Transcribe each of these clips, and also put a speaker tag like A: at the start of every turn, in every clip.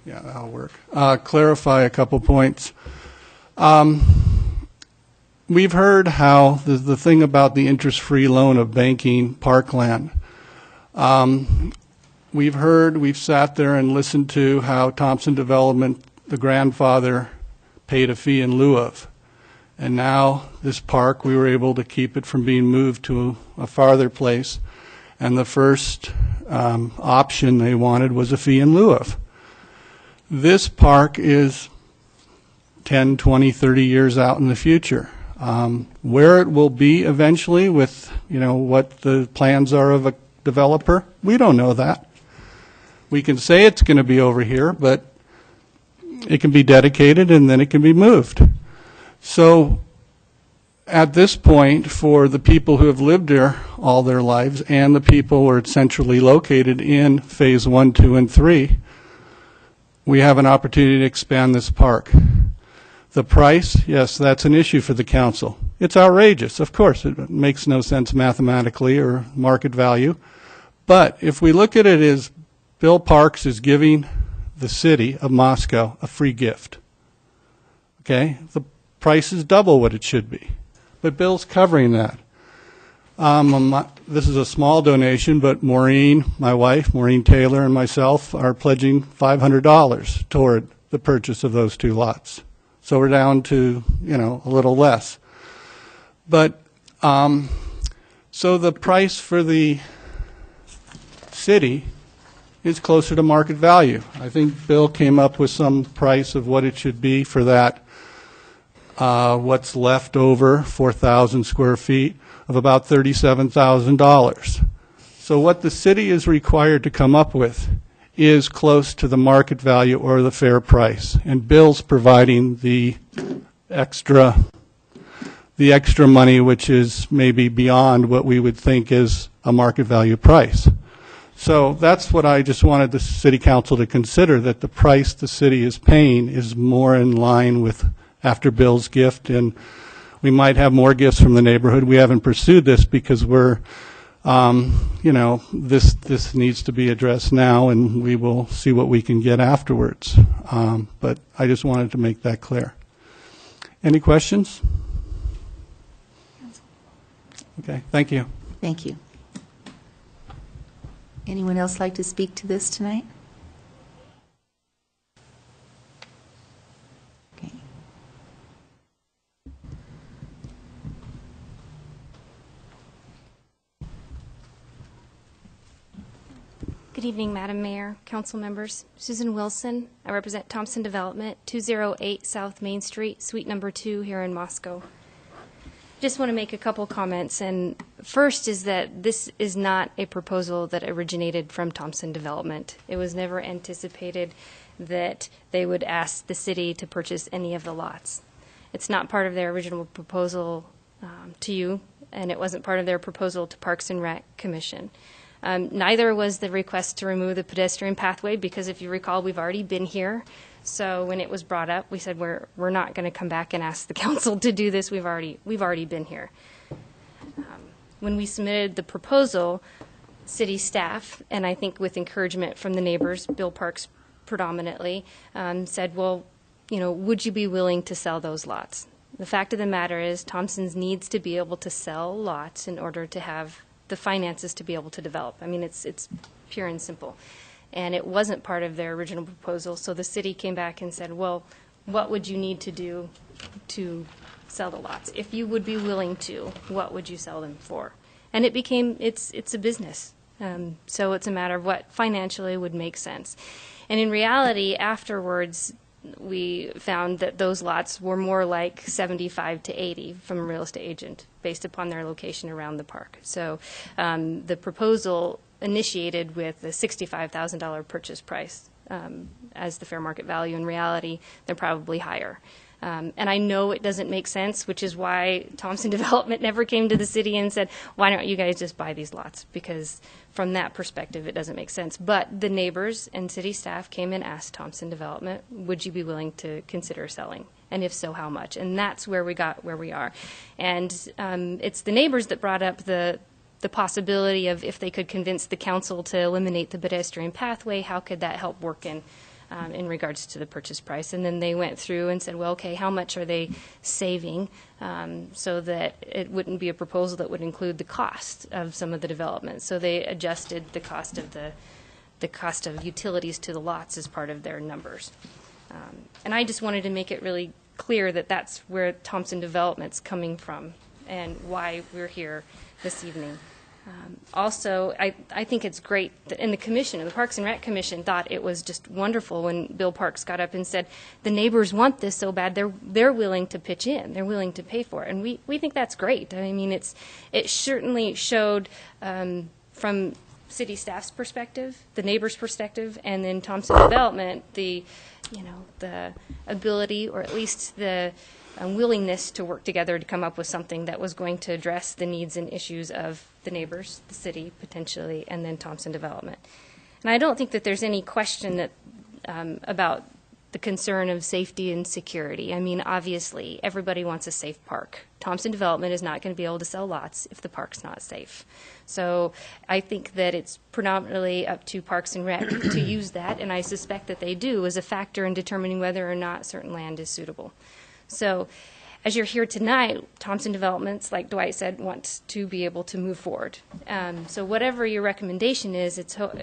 A: Yeah, that'll work. Clarify a couple points. We've heard how the thing about the interest-free loan of banking Parkland. We've sat there and listened to how Thompson Development, the grandfather, paid a fee in lieu of. And now this park, we were able to keep it from being moved to a farther place. And the first option they wanted was a fee in lieu of. This park is 10, 20, 30 years out in the future. Where it will be eventually with, what the plans are of a developer, we don't know that. We can say it's going to be over here, but it can be dedicated and then it can be moved. So at this point, for the people who have lived there all their lives and the people who are centrally located in Phase 1, 2, and 3, we have an opportunity to expand this park. The price, yes, that's an issue for the council. It's outrageous, of course. It makes no sense mathematically or market value. But if we look at it as Bill Parks is giving the city of Moscow a free gift, okay, the price is double what it should be. But Bill's covering that. This is a small donation, but Maureen, my wife, Maureen Taylor, and myself are pledging $500 toward the purchase of those 2 lots. So we're down to, a little less. But so the price for the city is closer to market value. I think Bill came up with some price of what it should be for that, what's left over, 4,000 square feet, of about $37,000. So what the city is required to come up with is close to the market value or the fair price. And Bill's providing the extra money, which is maybe beyond what we would think is a market value price. So that's what I just wanted the city council to consider, that the price the city is paying is more in line with after Bill's gift. And we might have more gifts from the neighborhood. We haven't pursued this because we're, this needs to be addressed now, and we will see what we can get afterwards. But I just wanted to make that clear. Any questions? Okay, thank you.
B: Thank you. Anyone else like to speak to this tonight? Okay.
C: Good evening, Madam Mayor, council members. Susan Wilson. I represent Thompson Development, 208 South Main Street, suite number 2 here in Moscow. Just want to make a couple comments. And first is that this is not a proposal that originated from Thompson Development. It was never anticipated that they would ask the city to purchase any of the lots. It's not part of their original proposal to you, and it wasn't part of their proposal to Parks and Rec Commission. Neither was the request to remove the pedestrian pathway, because if you recall, we've already been here. So when it was brought up, we said we're not going to come back and ask the council to do this. We've already been here. When we submitted the proposal, city staff, and I think with encouragement from the neighbors, Bill Parks predominantly, said, well, would you be willing to sell those lots? The fact of the matter is Thompson's needs to be able to sell lots in order to have the finances to be able to develop. I mean, it's pure and simple. And it wasn't part of their original proposal, so the city came back and said, well, what would you need to do to sell the lots? If you would be willing to, what would you sell them for? And it became, it's a business. So it's a matter of what financially would make sense. And in reality, afterwards, we found that those lots were more like 75 to 80 from a real estate agent based upon their location around the park. So the proposal initiated with a $65,000 purchase price as the fair market value. In reality, they're probably higher. And I know it doesn't make sense, which is why Thompson Development never came to the city and said, why don't you guys just buy these lots? Because from that perspective, it doesn't make sense. But the neighbors and city staff came and asked Thompson Development, would you be willing to consider selling? And if so, how much? And that's where we got where we are. And it's the neighbors that brought up the possibility of if they could convince the council to eliminate the pedestrian pathway, how could that help work in in regards to the purchase price. And then they went through and said, well, okay, how much are they saving, so that it wouldn't be a proposal that would include the cost of some of the development. So they adjusted the cost of utilities to the lots as part of their numbers. And I just wanted to make it really clear that that's where Thompson Development's coming from and why we're here this evening. Also, I think it's great that in the commission, the Parks and Rec Commission, thought it was just wonderful when Bill Parks got up and said, the neighbors want this so bad, they're willing to pitch in, they're willing to pay for it. And we think that's great. I mean, it certainly showed from city staff's perspective, the neighbors' perspective, and then Thompson Development, the ability, or at least the willingness to work together to come up with something that was going to address the needs and issues of the neighbors, the city potentially, and then Thompson Development. And I don't think that there's any question that about the concern of safety and security. I mean, obviously, everybody wants a safe park. Thompson Development is not going to be able to sell lots if the park's not safe. So I think that it's predominantly up to Parks and Rec to use that, and I suspect that they do, as a factor in determining whether or not certain land is suitable. So as you're here tonight, Thompson Developments, like Dwight said, wants to be able to move forward. So whatever your recommendation is,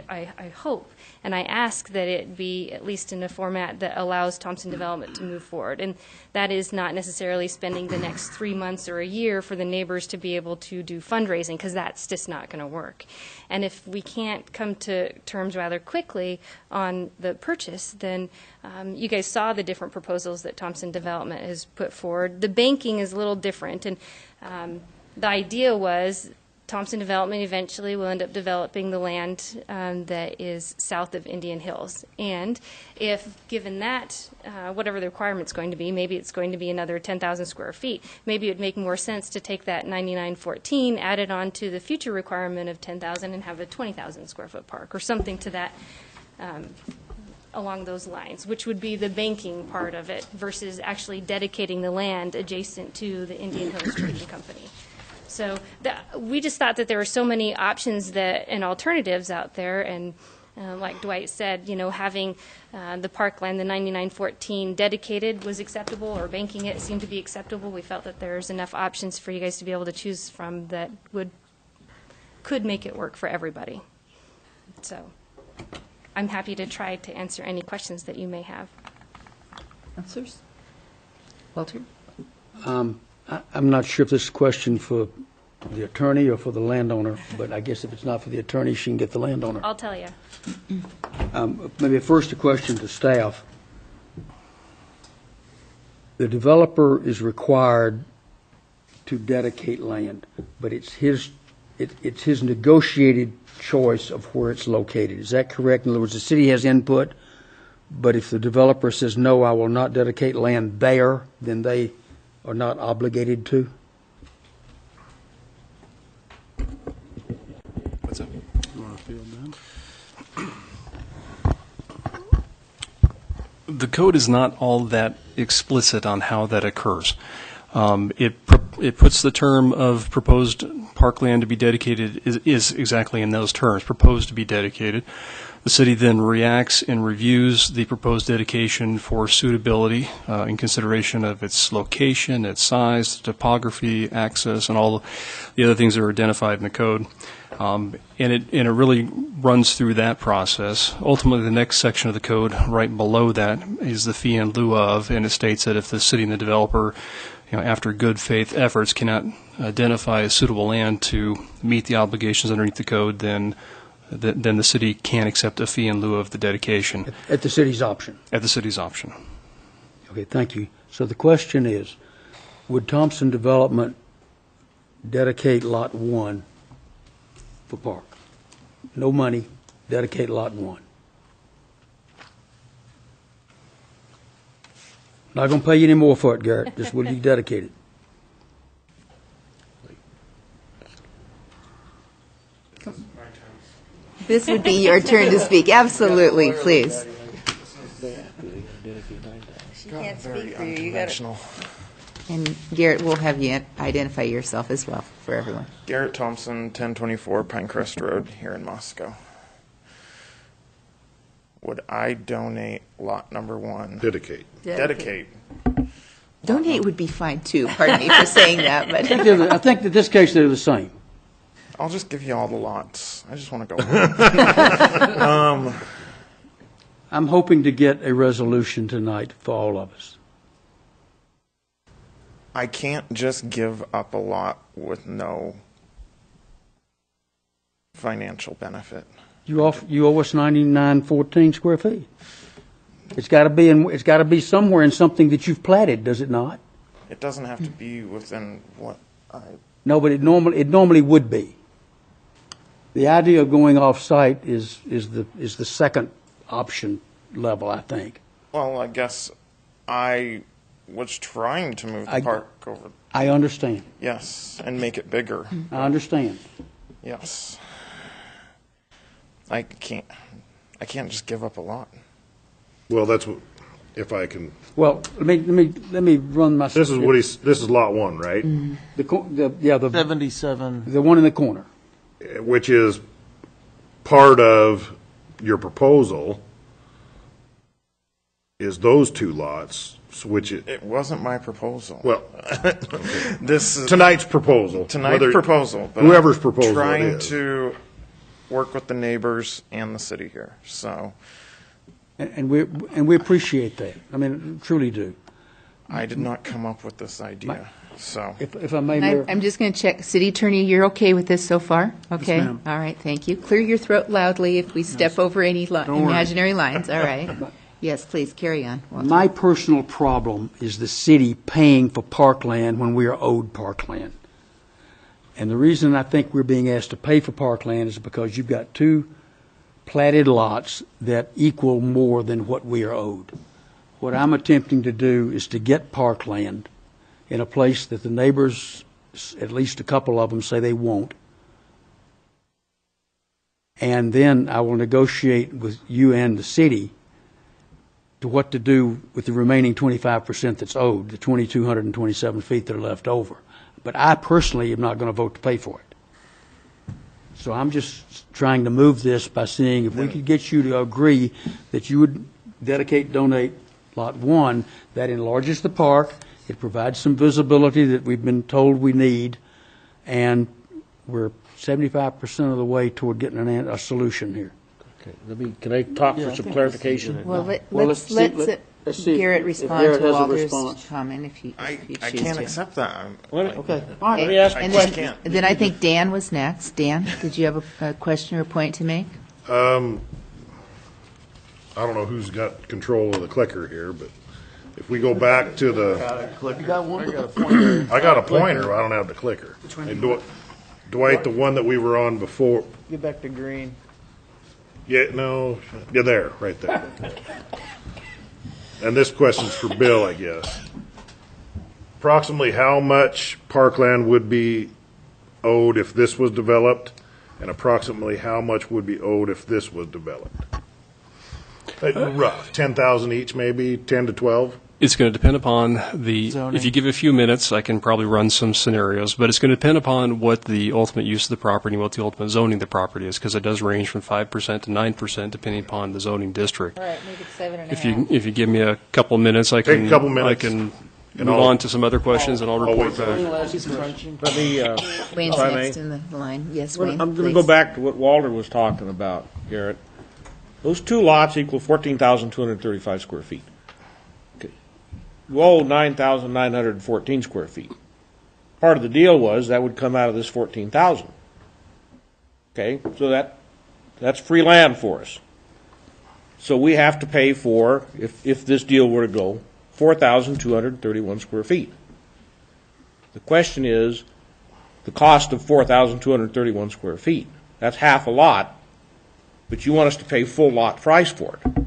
C: I hope and I ask that it be at least in a format that allows Thompson Development to move forward. And that is not necessarily spending the next 3 months or a year for the neighbors to be able to do fundraising, because that's just not going to work. And if we can't come to terms rather quickly on the purchase, then you guys saw the different proposals that Thompson Development has put forward. The banking is a little different, and the idea was Thompson Development eventually will end up developing the land that is south of Indian Hills. And if given that, whatever the requirement's going to be, maybe it's going to be another 10,000 square feet, maybe it would make more sense to take that 9914, add it on to the future requirement of 10,000 and have a 20,000 square foot park or something to that along those lines, which would be the banking part of it versus actually dedicating the land adjacent to the Indian Hills Trading Company. So we just thought that there were so many options and alternatives out there, and like Dwight said, having the parkland, the 9914 dedicated was acceptable, or banking it seemed to be acceptable. We felt that there's enough options for you guys to be able to choose from that could make it work for everybody. So I'm happy to try to answer any questions that you may have.
B: Answers? Walter?
D: I'm not sure if this is a question for the attorney or for the landowner, but I guess if it's not for the attorney, she can get the landowner.
C: I'll tell you.
D: Maybe first a question to staff. The developer is required to dedicate land, but it's his negotiated choice of where it's located. Is that correct? In other words, the city has input, but if the developer says, no, I will not dedicate land there, then they are not obligated to?
E: What's up?
A: You want to field that?
E: The code is not all that explicit on how that occurs. It puts the term of proposed parkland to be dedicated is exactly in those terms, proposed to be dedicated. The city then reacts and reviews the proposed dedication for suitability in consideration of its location, its size, topography, access, and all the other things that are identified in the code. And it really runs through that process. Ultimately, the next section of the code right below that is the fee in lieu of, and it states that if the city and the developer, after good faith efforts, cannot identify a suitable land to meet the obligations underneath the code, then the city can accept a fee in lieu of the dedication.
D: At the city's option?
E: At the city's option.
D: Okay, thank you. So the question is, would Thompson Development dedicate Lot 1 for park? No money, dedicate Lot 1. Not going to pay you any more for it, Garrett. Just will you dedicate it?
B: This would be your turn to speak. Absolutely, please. She can't speak for you. You got it. And Garrett, we'll have you identify yourself as well for everyone.
F: Garrett Thompson, 1024 Pinecrest Road here in Moscow. would I donate lot number 1?
G: Dedicate.
F: Dedicate.
B: Donate would be fine, too. Pardon me for saying that, but
D: I think that this case they're the same.
F: I'll just give you all the lots. I just want to go.
D: I'm hoping to get a resolution tonight for all of us.
F: I can't just give up a lot with no financial benefit.
D: You owe us 9914 square feet. It's got to be somewhere in something that you've platted, does it not?
F: It doesn't have to be within what I.
D: No, but it normally would be. The idea of going off-site is the second option level, I think.
F: Well, I guess I was trying to move the park over.
D: I understand.
F: Yes, and make it bigger.
D: I understand.
F: Yes. I can't just give up a lot.
G: Well, that's what, if I can,
D: Well, let me run my.
G: this is lot 1, right?
D: The
H: 77.
D: the one in the corner.
G: Which is part of your proposal is those 2 lots, which
F: It wasn't my proposal.
G: well,
F: This is
G: tonight's proposal.
F: tonight's
G: whether-
F: proposal. But
G: whoever's
F: I'm
G: proposal it
F: trying
G: is.
F: to work with the neighbors and the city here. So
D: And we appreciate that. I mean, truly do.
F: I did not come up with this idea. So
D: If I may,
B: And
D: Mayor.
B: I'm just going to check. City Attorney, you're okay with this so far? Okay.
D: ma'am.
B: All right, thank you. Clear your throat loudly if we step over any
D: worry.
B: imaginary lines. All right. Yes, please, carry on. Walter.
D: My personal problem is the city paying for parkland when we are owed parkland. And the reason I think we're being asked to pay for parkland is because you've got 2 platted lots that equal more than what we are owed. What I'm attempting to do is to get parkland in a place that the neighbors, at least a couple of them, say they won't. And then I will negotiate with you and the city to what to do with the remaining 25% that's owed, the 2,227 feet that are left over. But I personally am not going to vote to pay for it. So I'm just trying to move this by seeing if we could get you to agree that you would donate Lot 1, that enlarges the park, it provides some visibility that we've been told we need, and we're 75% of the way toward getting a solution here.
H: Okay, can I talk for some clarification?
B: Well,
D: let's see- let's see if-
B: Garrett
D: if
B: respond
D: Garrett
B: to
D: has a
B: Walter's
D: response.
B: comment if you
F: I
B: choose
F: can't
B: to.
F: accept that.
H: Okay,
B: Okay.
H: let me ask a
B: And
H: question.
B: then I think Dan was next. Dan, did you have a question or point to make?
G: I don't know who's got control of the clicker here, but if we go back to the,
D: You got one?
G: I got a pointer, I don't have the clicker. Hey, Dwight, the one that we were on before,
H: Get back to green.
G: yeah, no, yeah, there, right there. And this question's for Bill, I guess. Approximately how much parkland would be owed if this was developed, and approximately how much would be owed if this was developed? Rough, 10,000 each, maybe 10 to 12.
E: It's going to depend upon if you give a few minutes, I can probably run some scenarios, but it's going to depend upon what the ultimate use of the property, what the ultimate zoning of the property is, because it does range from 5% to 9% depending upon the zoning district.
B: All right, make it 7.5.
E: If you give me a couple of minutes, I
G: Take
E: can
G: a couple minutes,
E: I can
G: and
E: move
G: I'll-
E: on to some other questions, and I'll report
G: wait.
E: back.
H: Let me,
B: Wayne's
H: if I may.
B: next in the line. Yes,
H: Well,
B: Wayne,
H: I'm going to
B: please.
H: go back to what Walter was talking about, Garrett. Those 2 lots equal 14,235 square feet. Okay. You owe 9,914 square feet. Part of the deal was that would come out of this 14,000. Okay, so that's free land for us. So we have to pay for, if this deal were to go, 4,231 square feet. The question is, the cost of 4,231 square feet. That's half a lot, but you want us to pay full lot price for it.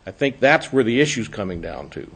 H: I think that's where the issue's coming down to.